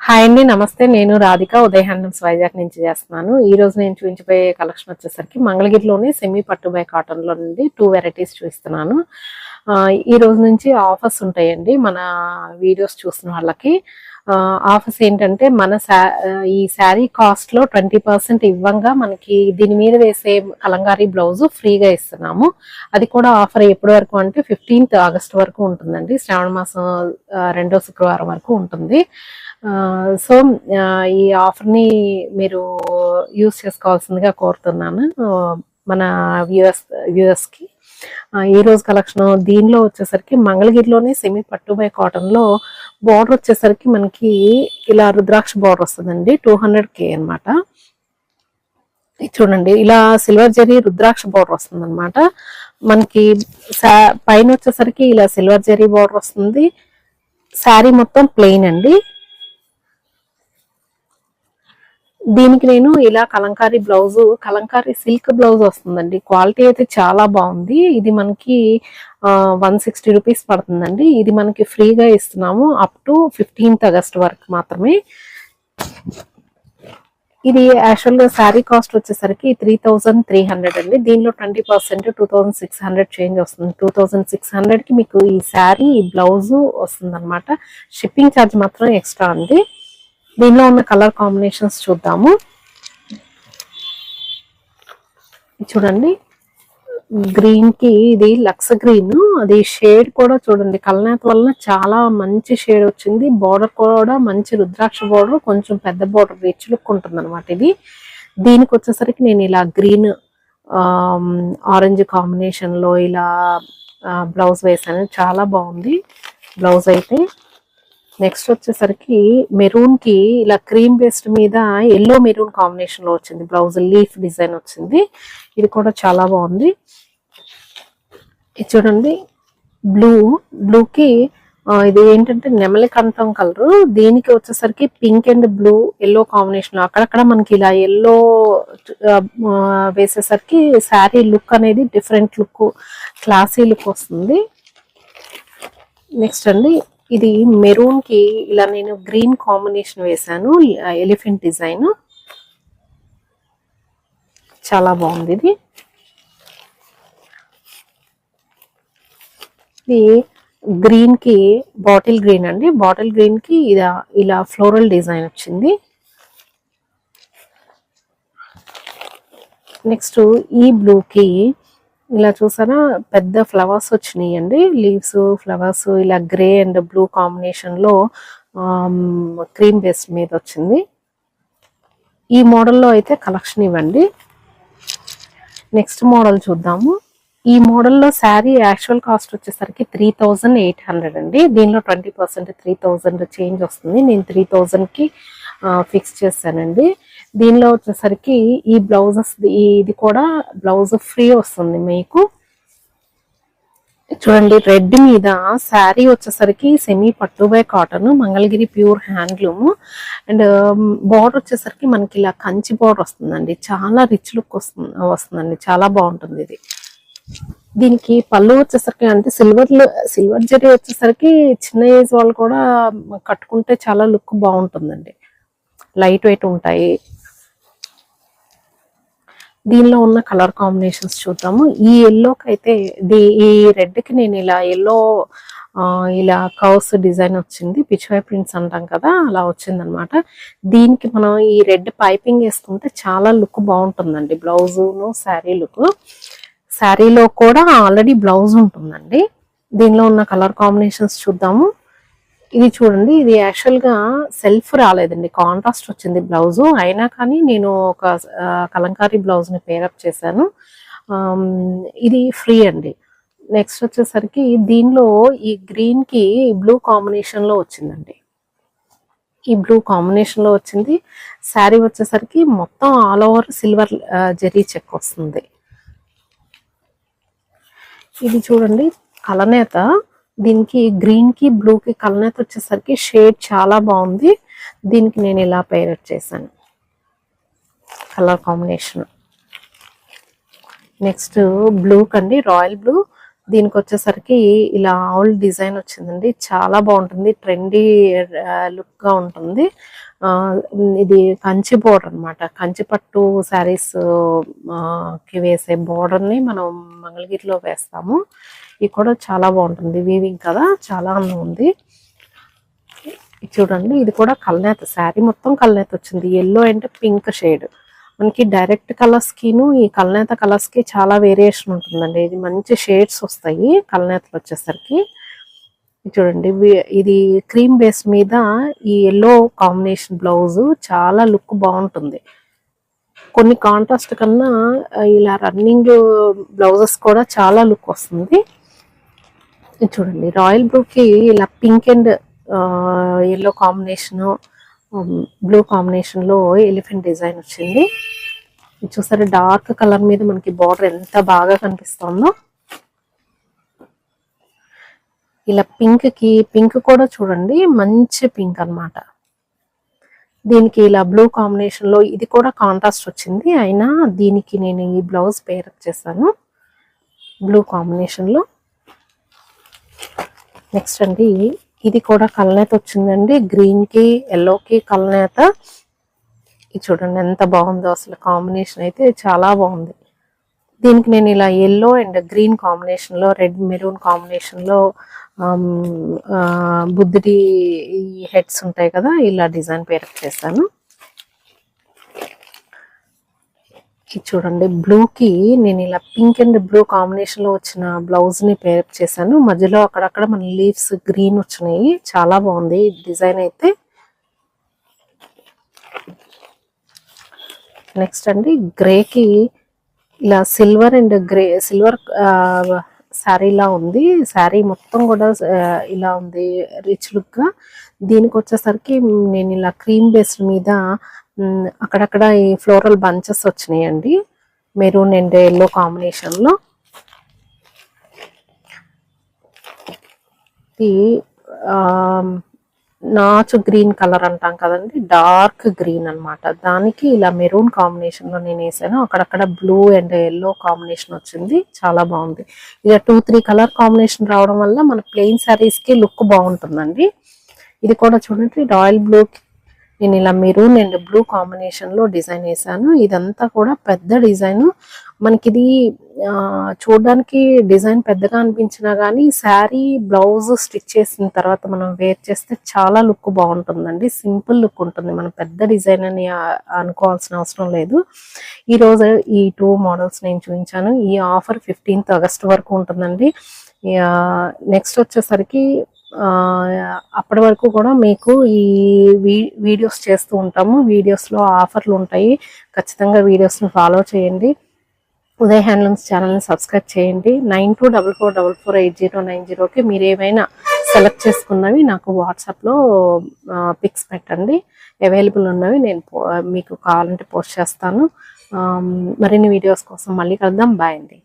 Hi అండి, నమస్తే. నేను రాధిక, ఉదయ్ హ్యాండ్లూమ్స్ వైజాగ్ నుంచి చేస్తున్నాను. ఈ రోజు నేను చూపించబోయే కలెక్షన్ వచ్చేసరికి మంగళగిరిలోని సెమీ పట్టు బై కాటన్ లో నుండి 2 వెరైటీస్ చూపిస్తున్నాను. ఈ రోజు నుంచి ఆఫర్స్ ఉంటాయండి మన వీడియోస్ చూసిన వాళ్ళకి. ఆఫర్స్ ఏంటంటే ఈ శారీ కాస్ట్ లో 20% ఇవ్వంగా మనకి దీని మీద వేసే కలంకారీ బ్లౌజ్ ఫ్రీగా ఇస్తున్నాము. అది కూడా ఆఫర్ ఎప్పటి వరకు అంటే 15th ఆగస్ట్ వరకు ఉంటుందండి. శ్రావణ మాసం 2వ శుక్రవారం వరకు ఉంటుంది. సో ఈ ఆఫర్ని మీరు యూస్ చేసుకోవాల్సిందిగా కోరుతున్నాను మన వ్యూవర్స్కి. ఈ రోజు కలెక్షన్ దీనిలో వచ్చేసరికి మంగళగిరిలోనే సెమీ పట్టు బై కాటన్ లో బార్డర్ వచ్చేసరికి మనకి ఇలా రుద్రాక్ష బార్డర్ వస్తుందండి. 200K అనమాట. చూడండి, ఇలా సిల్వర్ జరీ రుద్రాక్ష బార్డర్ వస్తుంది అనమాట. మనకి పైన వచ్చేసరికి ఇలా సిల్వర్ జరీ బార్డర్ వస్తుంది. శారీ మొత్తం ప్లెయిన్ అండి. దీనికి నేను ఇలా Kalamkari blouse, Kalamkari silk blouse వస్తుందండి. క్వాలిటీ అయితే చాలా బాగుంది. ఇది మనకి 160 రూపీస్ పడుతుందండి. ఇది మనకి ఫ్రీగా ఇస్తున్నాము అప్ టు 15th ఆగస్ట్ వరకు మాత్రమే. ఇది యాక్చువల్గా శారీ కాస్ట్ వచ్చేసరికి 3300 అండి. దీనిలో 20% 2600 చేంజ్ వస్తుంది. 2600కి మీకు ఈ శారీ, ఈ బ్లౌజ్ వస్తుంది అనమాట. షిప్పింగ్ ఛార్జ్ మాత్రం ఎక్స్ట్రా అండి. దీనిలో ఉన్న కలర్ కాంబినేషన్స్ చూద్దాము. చూడండి, గ్రీన్ కి ఇది లక్స్ గ్రీన్, అది షేడ్ కూడా చూడండి కలనేత వలన చాలా మంచి షేడ్ వచ్చింది. బార్డర్ కూడా మంచి రుద్రాక్ష బార్డర్, కొంచెం పెద్ద బార్డర్, రిచ్ లుక్ ఉంటుంది అనమాట. ఇది దీనికి వచ్చేసరికి నేను ఇలా గ్రీన్ ఆరెంజ్ కాంబినేషన్ లో ఇలా బ్లౌజ్ వేసాను. చాలా బాగుంది బ్లౌజ్ అయితే. నెక్స్ట్ వచ్చేసరికి మెరూన్ కి ఇలా క్రీమ్ పేస్ట్ మీద ఎల్లో మెరూన్ కాంబినేషన్ లో వచ్చింది బ్లౌజ్. లీఫ్ డిజైన్ వచ్చింది. ఇది కూడా చాలా బాగుంది. ఇది చూడండి, బ్లూకి ఇది ఏంటంటే నెమలి కంఠం కలర్. దీనికి వచ్చేసరికి pink and blue yellow combination. అక్కడక్కడ మనకి ఇలా ఎల్లో వేసేసరికి శారీ లుక్ అనేది డిఫరెంట్ లుక్, క్లాసీ లుక్ వస్తుంది. నెక్స్ట్ అండి, ఇది మెరూన్ కి ఇలా నేను గ్రీన్ కాంబినేషన్ వేసాను, ఎలిఫెంట్ డిజైన్. చాలా బాగుంది. ఇది గ్రీన్ కి బాటిల్ గ్రీన్ అండి. బాటిల్ గ్రీన్ కి ఇలా ఫ్లోరల్ డిజైన్ వచ్చింది. నెక్స్ట్ ఈ బ్లూ కి ఇలా చూసారా పెద్ద ఫ్లవర్స్ వచ్చినాయి అండి. లీవ్స్, ఫ్లవర్స్ ఇలా గ్రే అండ్ బ్లూ కాంబినేషన్ లో క్రీమ్ బేస్ మీద వచ్చింది. ఈ మోడల్లో అయితే కలెక్షన్ ఇవ్వండి. నెక్స్ట్ మోడల్ చూద్దాము. ఈ మోడల్లో శారీ యాక్చువల్ కాస్ట్ వచ్చేసరికి 3800 అండి. దీనిలో 20% 3000 చేంజ్ వస్తుంది. నేను 3000కి ఫిక్స్ చేశానండి. దీనిలో వచ్చేసరికి ఈ బ్లౌజెస్, ఇది కూడా బ్లౌజ్ ఫ్రీ వస్తుంది మీకు. చూడండి, రెడ్ మీద శారీ వచ్చేసరికి సెమీ పట్టు by cotton, Mangalagiri pure handloom. And border వచ్చేసరికి మనకి ఇలా కంచి బార్డర్ వస్తుందండి. చాలా రిచ్ లుక్ వస్తుందండి. చాలా బాగుంటుంది ఇది. దీనికి పళ్ళు వచ్చేసరికి అంటే సిల్వర్ జరీ వచ్చేసరికి చిన్న ఏజ్ వాళ్ళు కూడా కట్టుకుంటే చాలా లుక్ బాగుంటుందండి. లైట్ వెయిట్ ఉంటాయి. దీనిలో ఉన్న కలర్ కాంబినేషన్స్ చూద్దాము. ఈ ఎల్లోకి అయితే ఈ రెడ్ కి నేను ఇలా కౌస్ డిజైన్ వచ్చింది. పిచ్వై ప్రింట్స్ అంటాం కదా, అలా వచ్చింది అనమాట. దీనికి మనం ఈ రెడ్ పైపింగ్ వేసుకుంటే చాలా లుక్ బాగుంటుందండి. బ్లౌజును శారీ లుక్. శారీలో కూడా ఆల్రెడీ బ్లౌజ్ ఉంటుందండి. దీనిలో ఉన్న కలర్ కాంబినేషన్స్ చూద్దాము. ఇది చూడండి, ఇది యాక్చువల్గా సెల్ఫ్ రాలేదండి, కాంట్రాస్ట్ వచ్చింది బ్లౌజు. అయినా కానీ నేను ఒక కలంకారీ బ్లౌజ్ని పేరప్ చేశాను. ఇది ఫ్రీ అండి. నెక్స్ట్ వచ్చేసరికి దీనిలో ఈ గ్రీన్కి బ్లూ కాంబినేషన్లో వచ్చిందండి. ఈ బ్లూ కాంబినేషన్లో వచ్చింది. శారీ వచ్చేసరికి మొత్తం all over silver zari check వస్తుంది. ఇది చూడండి కలనేత. దీనికి గ్రీన్ కి బ్లూ కి కలనేత వచ్చేసరికి షేడ్ చాలా బాగుంది. దీనికి నేను ఇలా పేరప్ చేశాను కలర్ కాంబినేషన్. నెక్స్ట్ బ్లూ కండి, రాయల్ బ్లూ. దీనికి వచ్చేసరికి ఇలా ఆవుల్ డిజైన్ వచ్చిందండి, చాలా బాగుంటుంది, ట్రెండీ లుక్ గా ఉంటుంది. ఇది కంచి బోర్డర్ అన్నమాట, కంచి పట్టు శారీస్ కి వేసే బోర్డర్ ని మనం మంగళగిరిలో వేస్తాము. ఇది కూడా చాలా బాగుంటుంది, వీవింగ్ కదా, చాలా అందం ఉంది. చూడండి, ఇది కూడా కల్నేత శారీ, మొత్తం కల్నేత వచ్చింది. Yellow and pink shade. మనకి డైరెక్ట్ కలర్స్ కిను ఈ కల్నేత కలర్స్ కి చాలా వేరియేషన్ ఉంటుందండి. ఇది మంచి షేడ్స్ వస్తాయి కల్నేతలు వచ్చేసరికి. చూడండి, ఇది క్రీమ్ బేస్ మీద ఈ ఎల్లో కాంబినేషన్ బ్లౌజ్ చాలా లుక్ బాగుంటుంది. కొన్ని కాంట్రాస్ట్ కన్నా ఇలా రన్నింగ్ బ్లౌజెస్ కూడా చాలా లుక్ వస్తుంది. చూడండి, రాయల్ బ్లూ కి ఇలా pink and yellow combination, blue combination లో ఎలిఫెంట్ డిజైన్ వచ్చింది. చూసారా, డార్క్ కలర్ మీద మనకి బార్డర్ ఎంత బాగా కనిపిస్తుందో. ఇలా పింక్ కూడా చూడండి, మంచి పింక్ అన్నమాట. దీనికి ఇలా బ్లూ కాంబినేషన్ లో ఇది కూడా కాంట్రాస్ట్ వచ్చింది, అయినా దీనికి నేను ఈ బ్లౌజ్ పేరప్ చేశాను బ్లూ కాంబినేషన్ లో. నెక్స్ట్ అండి, ఇది కూడా కల్నేత వచ్చిందండి, గ్రీన్ కి ఎల్లోకి కల్నేత. ఇది చూడండి ఎంత బాగుందో, అసలు కాంబినేషన్ అయితే చాలా బాగుంది. దీనికి నేను ఇలా ఎల్లో అండ్ గ్రీన్ కాంబినేషన్ లో, రెడ్ మెరూన్ కాంబినేషన్ లో బుద్ధుడి హెడ్స్ ఉంటాయి కదా, ఇలా డిజైన్ పేరప్ చేశాను. చూడండి, బ్లూకి నేను ఇలా పింక్ అండ్ బ్లూ కాంబినేషన్ లో వచ్చిన బ్లౌజ్ ని పేరప్ చేశాను. మధ్యలో అక్కడక్కడ మన లీవ్స్ గ్రీన్ వచ్చినాయి, చాలా బాగుంది డిజైన్ అయితే. నెక్స్ట్ అండి, గ్రేకి ఇలా సిల్వర్ అండ్ గ్రే, సిల్వర్ శారీలా ఉంది. శారీ మొత్తం కూడా ఇలా ఉంది, రిచ్ లుక్ గా. దీనికి వచ్చేసరికి నేను ఇలా క్రీమ్ బేస్ మీద అక్కడక్కడ ఈ ఫ్లోరల్ బంచెస్ వచ్చినాయండి, మెరూన్ అండ్ ఎల్లో కాంబినేషన్ లో. ఇది నాచు గ్రీన్ కలర్ అంటాం కదండి, డార్క్ గ్రీన్ అన్నమాట. దానికి ఇలా మెరూన్ కాంబినేషన్ లో నేను వేసాను, అక్కడక్కడ బ్లూ అండ్ ఎల్లో కాంబినేషన్ వచ్చింది, చాలా బాగుంది. ఇలా 2-3 కలర్ కాంబినేషన్ రావడం వల్ల మన ప్లెయిన్ శారీస్ కి లుక్ బాగుంటుందండి. ఇది కూడా చూడండి, రాయల్ బ్లూ నేను ఇలా మెరూన్ అండ్ బ్లూ కాంబినేషన్ లో డిజైన్ వేసాను. ఇదంతా కూడా పెద్ద డిజైన్. మనకి ఇది చూడడానికి డిజైన్ పెద్దగా అనిపించినా గానీ శారీ బ్లౌజ్ స్టిచ్ చేసిన తర్వాత మనం వేర్ చేస్తే చాలా లుక్ బాగుంటుందండి, సింపుల్ లుక్ ఉంటుంది. మనం పెద్ద డిజైన్ అని అనుకోవాల్సిన అవసరం లేదు. ఈ రోజు ఈ 2 మోడల్స్ నేను చూపించాను. ఈ ఆఫర్ 15th ఆగస్ట్ వరకు ఉంటుందండి. నెక్స్ట్ వచ్చేసరికి అప్పటి వరకు కూడా మీకు ఈ వీడియోస్ చేస్తూ ఉంటాము. వీడియోస్లో ఆఫర్లు ఉంటాయి, ఖచ్చితంగా వీడియోస్ని ఫాలో చేయండి. ఉదయ్ హ్యాండ్లూమ్స్ ఛానల్ని సబ్స్క్రైబ్ చేయండి. 9244448090కి మీరు ఏమైనా సెలెక్ట్ చేసుకున్నవి నాకు వాట్సాప్లో పిక్స్ పెట్టండి, అవైలబుల్ ఉన్నవి నేను మీకు కావాలంటే పోస్ట్ చేస్తాను. మరిన్ని వీడియోస్ కోసం మళ్ళీ కలుద్దాం. బాయ్ అండి.